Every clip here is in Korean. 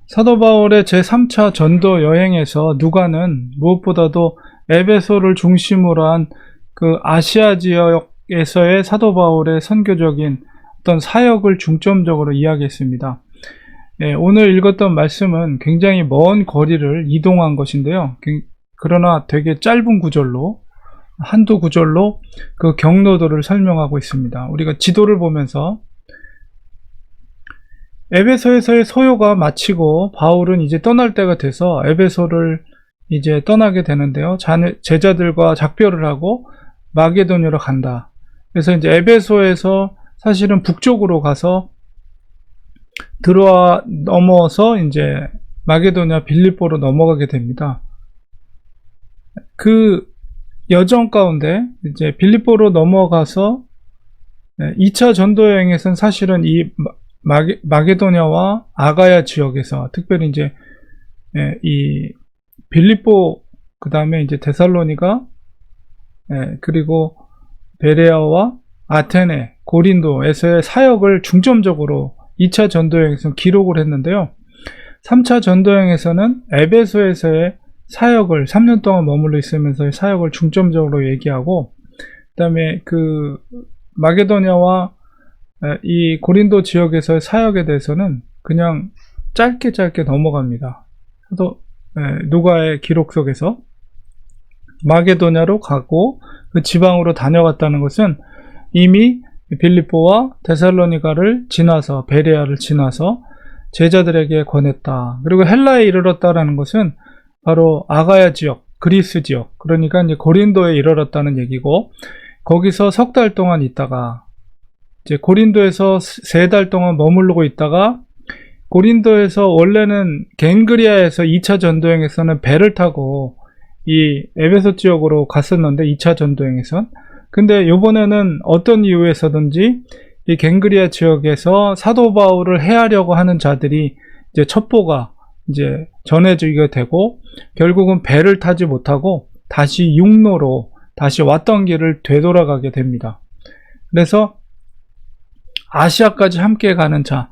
사도 바울의 제3차 전도 여행에서 누가는 무엇보다도 에베소를 중심으로 한 그 아시아 지역에서의 사도 바울의 선교적인 어떤 사역을 중점적으로 이야기했습니다. 오늘 읽었던 말씀은 굉장히 먼 거리를 이동한 것인데요. 그러나 되게 짧은 구절로, 한두 구절로 그 경로도를 설명하고 있습니다. 우리가 지도를 보면서 에베소에서의 소요가 마치고 바울은 이제 떠날 때가 돼서 에베소를 이제 떠나게 되는데요. 제자들과 작별을 하고 마게도냐로 간다. 그래서 이제 에베소에서 사실은 북쪽으로 가서 넘어서 이제 마게도냐 빌립보로 넘어가게 됩니다. 그 여정 가운데 이제 빌립보로 넘어가서 2차 전도 여행에서는 사실은 이 마게도냐와 아가야 지역에서 특별히 이제 이 빌립보, 그 다음에 이제 데살로니가, 그리고 베레아와 아테네, 고린도에서의 사역을 중점적으로 2차 전도여행에서는 기록을 했는데요. 3차 전도여행에서는 에베소에서의 사역을 3년 동안 머물러 있으면서의 사역을 중점적으로 얘기하고, 그 다음에 그 마게도냐와 이 고린도 지역에서의 사역에 대해서는 그냥 짧게 넘어갑니다. 또 누가의 기록 속에서 마게도냐로 가고 그 지방으로 다녀갔다는 것은 이미 빌립보와 데살로니가를 지나서 베레아를 지나서 제자들에게 권했다. 그리고 헬라에 이르렀다라는 것은 바로 아가야 지역, 그리스 지역, 그러니까 이제 고린도에 이르렀다는 얘기고, 거기서 석 달 동안 있다가 이제 고린도에서 3달 동안 머무르고 있다가 고린도에서 원래는 겐그리아에서 2차 전도행에서는 배를 타고 이 에베소 지역으로 갔었는데 2차 전도행에선, 근데 요번에는 어떤 이유에서든지 이 겐그리아 지역에서 사도 바울을 해하려고 하는 자들이 이제 첩보가 이제 전해지게 되고 결국은 배를 타지 못하고 다시 육로로 다시 왔던 길을 되돌아가게 됩니다. 그래서 아시아까지 함께 가는 자,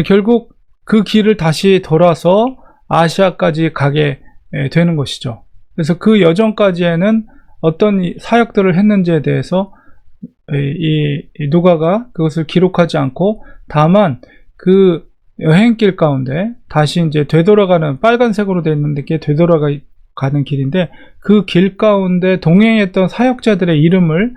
결국 그 길을 다시 돌아서 아시아까지 가게 되는 것이죠. 그래서 그 여정까지에는 어떤 사역들을 했는지에 대해서 이 누가가 그것을 기록하지 않고, 다만 그 여행길 가운데 다시 이제 되돌아가는, 빨간색으로 되어 있는데 그게 되돌아가는 길인데 그 길 가운데 동행했던 사역자들의 이름을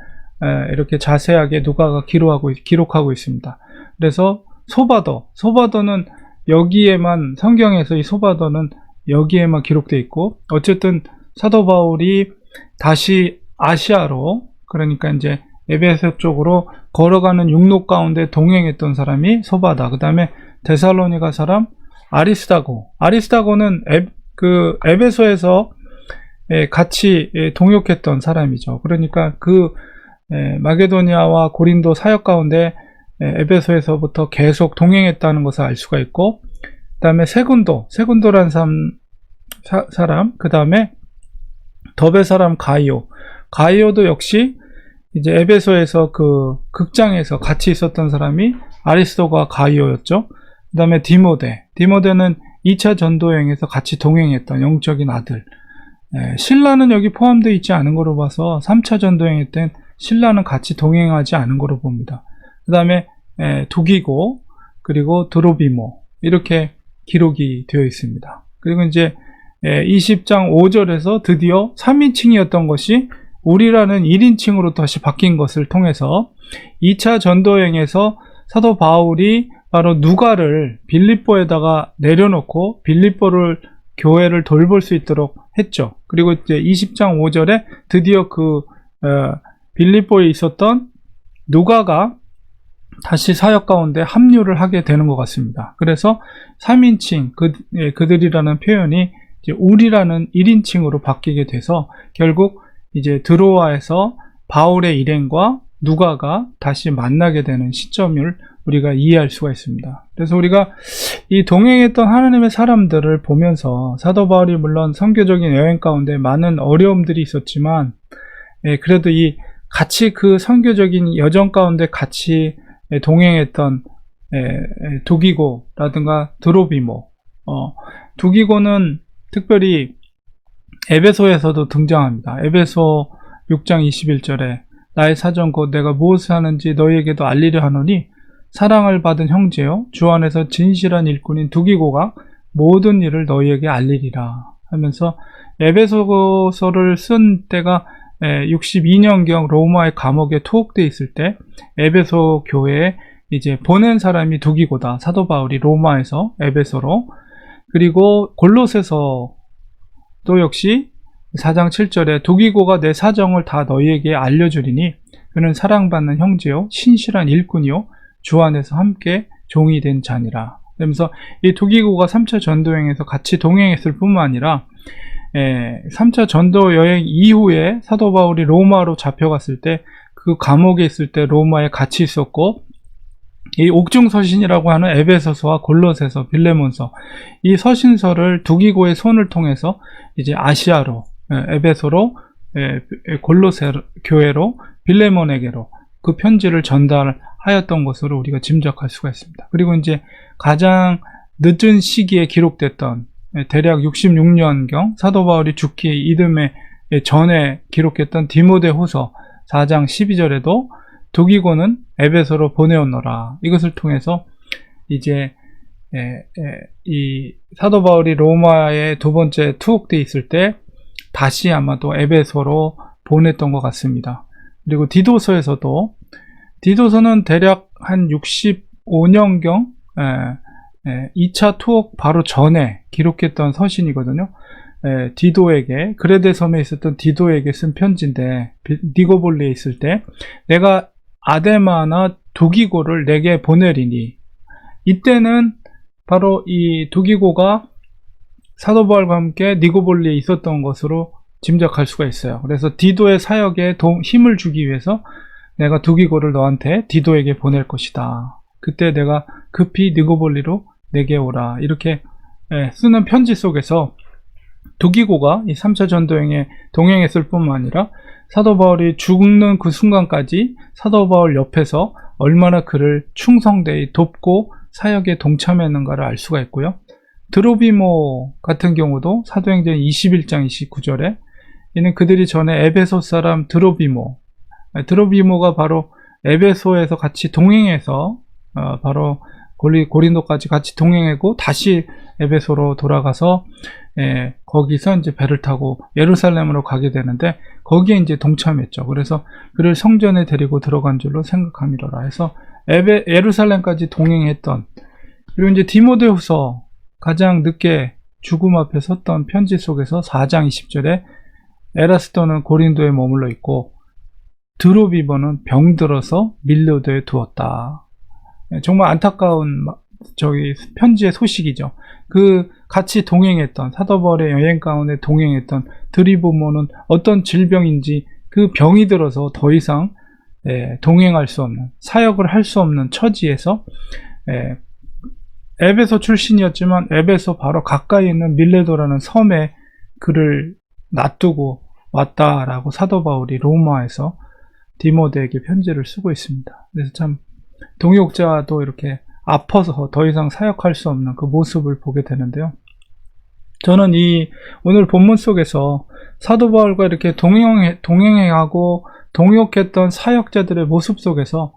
이렇게 자세하게 누가가 기록하고 있습니다. 그래서 소바더는 여기에만, 성경에서 이 소바더는 여기에만 기록되어 있고, 어쨌든 사도 바울이 다시 아시아로, 그러니까 이제 에베소 쪽으로 걸어가는 육로 가운데 동행했던 사람이 소바다. 그 다음에 데살로니가 사람 아리스다고는 에베소에서 같이 동역했던 사람이죠. 그러니까 그 마게도니아와 고린도 사역 가운데 에베소에서부터 계속 동행했다는 것을 알 수가 있고, 그 다음에 세군도라는 사람, 그 다음에 더베 사람 가이오도 역시 이제 에베소에서 그 극장에서 같이 있었던 사람이 아리스도가 가이오였죠. 그 다음에 디모데는 2차 전도여행에서 같이 동행했던 영적인 아들. 신라는 여기 포함되어 있지 않은 거로 봐서 3차 전도여행 때 신라는 같이 동행하지 않은 거로 봅니다. 그 다음에 두기고, 그리고 드로비모, 이렇게 기록이 되어 있습니다. 그리고 이제 20장 5절에서 드디어 3인칭이었던 것이 우리라는 1인칭으로 다시 바뀐 것을 통해서 2차 전도여행에서 사도 바울이 바로 누가를 빌립보에다가 내려놓고 빌립보를 교회를 돌볼 수 있도록 했죠. 그리고 이제 20장 5절에 드디어 그 빌립보에 있었던 누가가 다시 사역 가운데 합류를 하게 되는 것 같습니다. 그래서 3인칭, 그들이라는 표현이 이제 우리라는 1인칭으로 바뀌게 돼서 결국 이제 드로아에서 바울의 일행과 누가가 다시 만나게 되는 시점을 우리가 이해할 수가 있습니다. 그래서 우리가 이 동행했던 하나님의 사람들을 보면서 사도 바울이 물론 선교적인 여행 가운데 많은 어려움들이 있었지만, 그래도 같이 그 선교적인 여정 가운데 같이 동행했던 두기고라든가 드로비모, 두기고는 특별히 에베소에서도 등장합니다. 에베소 6장 21절에 나의 사정 곧 내가 무엇을 하는지 너희에게도 알리려 하노니 사랑을 받은 형제요 주 안에서 진실한 일꾼인 두기고가 모든 일을 너희에게 알리리라 하면서 에베소서를 쓴 때가 62년경 로마의 감옥에 투옥되어 있을 때 에베소 교회에 이제 보낸 사람이 두기고다. 사도 바울이 로마에서 에베소로. 그리고 골로새서도 역시 4장 7절에 두기고가 내 사정을 다 너희에게 알려주리니 그는 사랑받는 형제요 신실한 일꾼이요 주 안에서 함께 종이 된 자니라. 그러면서 이 두기고가 3차 전도여행에서 같이 동행했을 뿐만 아니라 3차 전도 여행 이후에 사도 바울이 로마로 잡혀갔을 때 그 감옥에 있을 때 로마에 같이 있었고 이 옥중서신이라고 하는 에베소서와 골로새서, 빌레몬서 이 서신서를 두기고의 손을 통해서 이제 아시아로 에베소로 골로새 교회로 빌레몬에게로 그 편지를 전달하였던 것으로 우리가 짐작할 수가 있습니다. 그리고 이제 가장 늦은 시기에 기록됐던 대략 66년경 사도 바울이 죽기 이듬해 전에 기록했던 디모데후서 4장 12절에도 두기고는 에베소로 보내었노라. 이것을 통해서 이제 이 사도 바울이 로마에 두 번째 투옥되어 있을 때 다시 아마도 에베소로 보냈던 것 같습니다. 그리고 디도서에서도 디도서는 대략 한 65년경 2차 투옥 바로 전에 기록했던 서신이거든요. 디도에게 그레데 섬에 있었던 디도에게 쓴 편지인데 니고볼리에 있을 때 내가 아데마나 두기고를 내게 보내리니 이때는 바로 이 두기고가 사도 바울과 함께 니고볼리에 있었던 것으로 짐작할 수가 있어요. 그래서 디도의 사역에 힘을 주기 위해서 내가 두기고를 너한테 디도에게 보낼 것이다. 그때 내가 급히 니고볼리로 내게 오라. 이렇게 쓰는 편지 속에서 두기고가 이 3차 전도여행에 동행했을 뿐만 아니라 사도 바울이 죽는 그 순간까지 사도 바울 옆에서 얼마나 그를 충성되이 돕고 사역에 동참했는가를 알 수가 있고요. 드로비모 같은 경우도 사도행전 21장 29절에 이는 그들이 전에 에베소 사람 드로비모가 바로 에베소에서 같이 동행해서 바로 고린도까지 같이 동행하고 다시 에베소로 돌아가서 거기서 이제 배를 타고 예루살렘으로 가게 되는데 거기에 이제 동참했죠. 그래서 그를 성전에 데리고 들어간 줄로 생각함이로라 해서 예루살렘까지 동행했던. 그리고 이제 디모데후서 가장 늦게 죽음 앞에 섰던 편지 속에서 4장 20절에 에라스도는 고린도에 머물러 있고 드로비모는 병들어서 밀로도에 두었다. 정말 안타까운 편지의 소식이죠. 그 같이 동행했던 사도 바울의 여행 가운데 동행했던 드리보모는 어떤 질병인지 그 병이 들어서 더 이상 동행할 수 없는 사역을 할 수 없는 처지에서 에베소 출신이었지만 에베소 바로 가까이 있는 밀레도라는 섬에 그를 놔두고 왔다라고 사도 바울이 로마에서 디모데에게 편지를 쓰고 있습니다. 그래서 참 동역자도 이렇게 아파서 더 이상 사역할 수 없는 그 모습을 보게 되는데요. 저는 이 오늘 본문 속에서 사도 바울과 이렇게 동행하고 동역했던 사역자들의 모습 속에서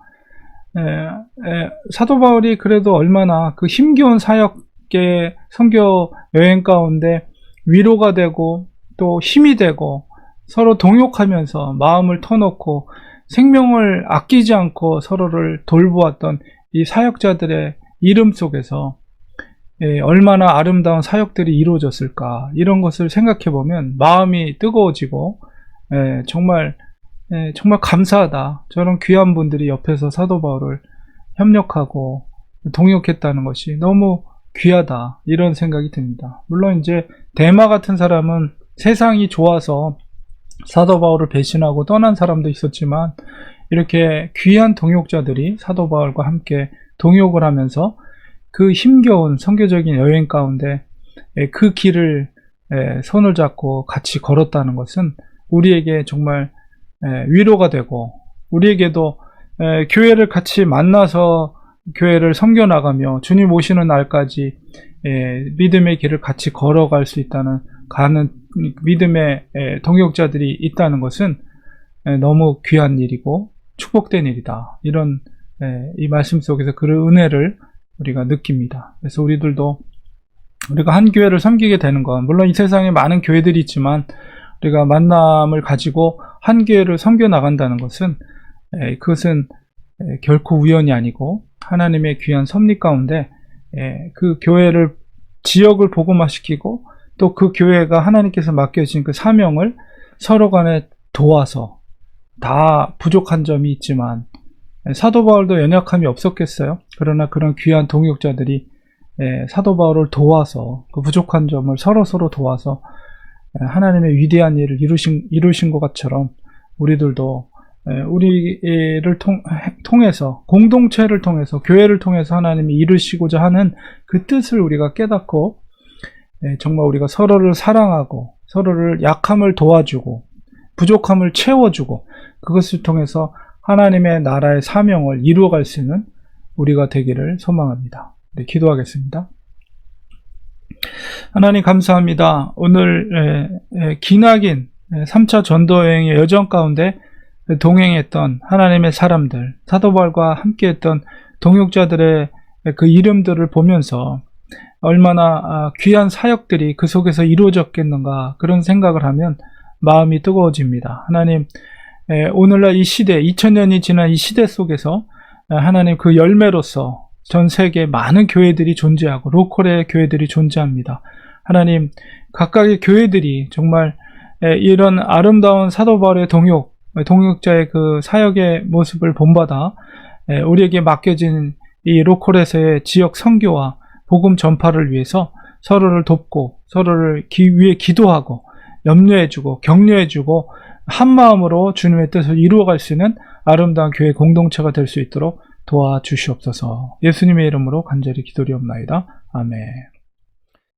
사도 바울이 그래도 얼마나 그 힘겨운 사역의 선교 여행 가운데 위로가 되고 또 힘이 되고 서로 동역하면서 마음을 터놓고 생명을 아끼지 않고 서로를 돌보았던 이 사역자들의 이름 속에서 얼마나 아름다운 사역들이 이루어졌을까 이런 것을 생각해 보면 마음이 뜨거워지고 정말 감사하다. 저런 귀한 분들이 옆에서 사도 바울을 협력하고 동역했다는 것이 너무 귀하다 이런 생각이 듭니다. 물론 이제 데마 같은 사람은 세상이 좋아서 사도 바울을 배신하고 떠난 사람도 있었지만 이렇게 귀한 동역자들이 사도 바울과 함께 동역을 하면서 그 힘겨운 선교적인 여행 가운데 그 길을 손을 잡고 같이 걸었다는 것은 우리에게 정말 위로가 되고 우리에게도 교회를 같이 만나서 교회를 섬겨나가며 주님 오시는 날까지 믿음의 길을 같이 걸어갈 수 있다는 가는 믿음의 동역자들이 있다는 것은 너무 귀한 일이고 축복된 일이다. 이런 이 말씀 속에서 그런 은혜를 우리가 느낍니다. 그래서 우리들도 우리가 한 교회를 섬기게 되는 건 물론 이 세상에 많은 교회들이 있지만 우리가 만남을 가지고 한 교회를 섬겨 나간다는 것은 그것은 결코 우연이 아니고 하나님의 귀한 섭리 가운데 그 교회를 지역을 복음화시키고 또 그 교회가 하나님께서 맡겨주신 그 사명을 서로 간에 도와서 다 부족한 점이 있지만 사도 바울도 연약함이 없었겠어요. 그러나 그런 귀한 동역자들이 사도 바울을 도와서 그 부족한 점을 서로 도와서 하나님의 위대한 일을 이루신 것 것처럼 우리들도 우리를 통해서 공동체를 통해서 교회를 통해서 하나님이 이루시고자 하는 그 뜻을 우리가 깨닫고 정말 우리가 서로를 사랑하고 서로를 약함을 도와주고 부족함을 채워주고 그것을 통해서 하나님의 나라의 사명을 이루어갈 수 있는 우리가 되기를 소망합니다. 네, 기도하겠습니다. 하나님 감사합니다. 오늘 기나긴 3차 전도여행의 여정 가운데 동행했던 하나님의 사람들, 사도 바울과 함께했던 동역자들의 그 이름들을 보면서 얼마나 귀한 사역들이 그 속에서 이루어졌겠는가 그런 생각을 하면 마음이 뜨거워집니다. 하나님, 오늘날 이 시대, 2000년이 지난 이 시대 속에서 하나님 그 열매로서 전 세계 많은 교회들이 존재하고 로컬의 교회들이 존재합니다. 하나님, 각각의 교회들이 정말 이런 아름다운 사도 바울의 동역자의 그 사역의 모습을 본받아 우리에게 맡겨진 이 로컬에서의 지역 선교와 복음 전파를 위해서 서로를 돕고 서로를 위해 기도하고 염려해주고 격려해주고 한마음으로 주님의 뜻을 이루어갈 수 있는 아름다운 교회 공동체가 될 수 있도록 도와주시옵소서. 예수님의 이름으로 간절히 기도리옵나이다. 아멘.